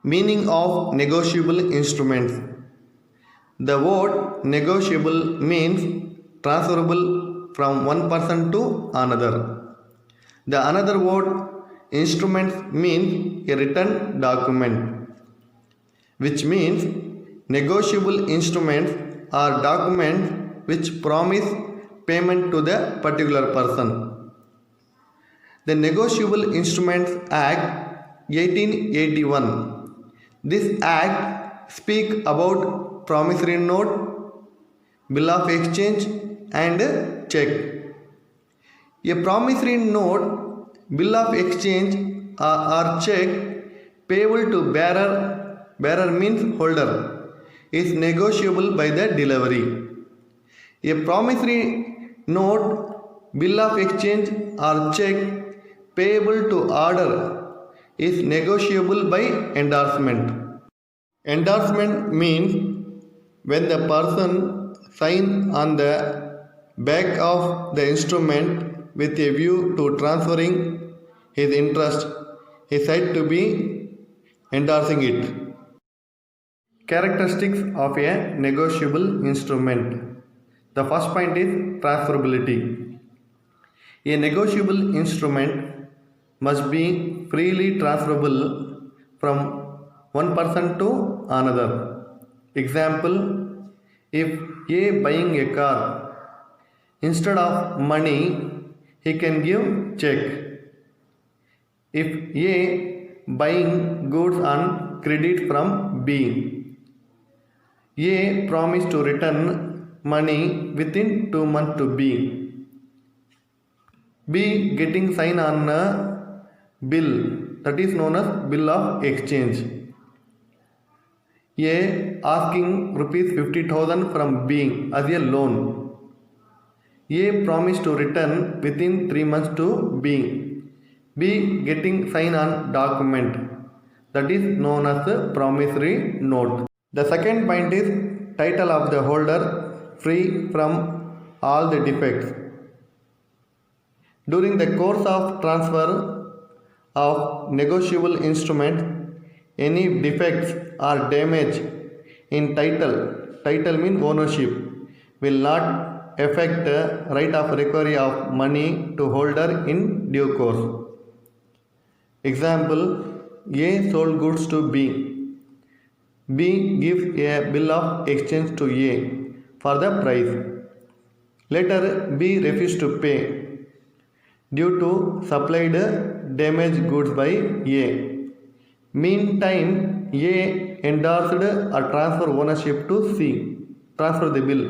Meaning of negotiable instruments. The word negotiable means transferable from one person to another. The another word instruments means a written document, which means negotiable instruments are documents which promise payment to the particular person. The Negotiable Instruments Act 1881. This act speaks about promissory note, bill of exchange and check. A promissory note, bill of exchange or check payable to bearer means holder, is negotiable by the delivery. A promissory note, bill of exchange or check payable to order is negotiable by endorsement. Endorsement means when the person signs on the back of the instrument with a view to transferring his interest, he is said to be endorsing it. Characteristics of a negotiable instrument. The first point is transferability. A negotiable instrument must be freely transferable from one person to another. Example, if A buying a car, instead of money, he can give check. If A buying goods on credit from B, A promised to return money within 2 months to B. B getting sign on a bill, that is known as bill of exchange. A asking rupees 50,000 from B as a loan. A promised to return within 3 months to B. B getting sign on document, that is known as the promissory note. The second point is title of the holder free from all the defects. During the course of transfer of negotiable instrument, any defects or damage in title means ownership, will not affect the right of recovery of money to holder in due course. Example, A sold goods to B. B gives a bill of exchange to A for the price. Later, B refused to pay due to supplied damaged goods by A. Meantime, A endorsed or transfer ownership to C, transfer the bill.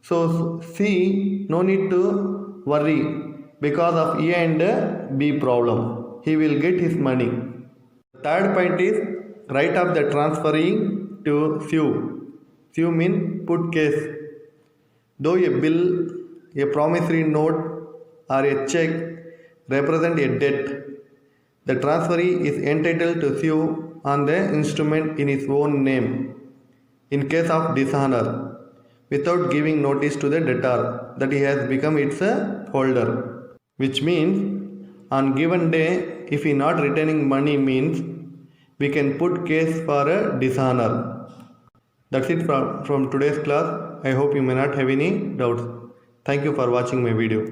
So C no need to worry because of A and B problem. He will get his money. Third point is right of the transferring to sue. Sue means put case. Though a bill, a promissory note or a check represent a debt, the transferee is entitled to sue on the instrument in his own name in case of dishonor without giving notice to the debtor that he has become its holder, which means on given day if he not returning money means we can put case for a dishonor. That's it from today's class. I hope you may not have any doubts. Thank you for watching my video.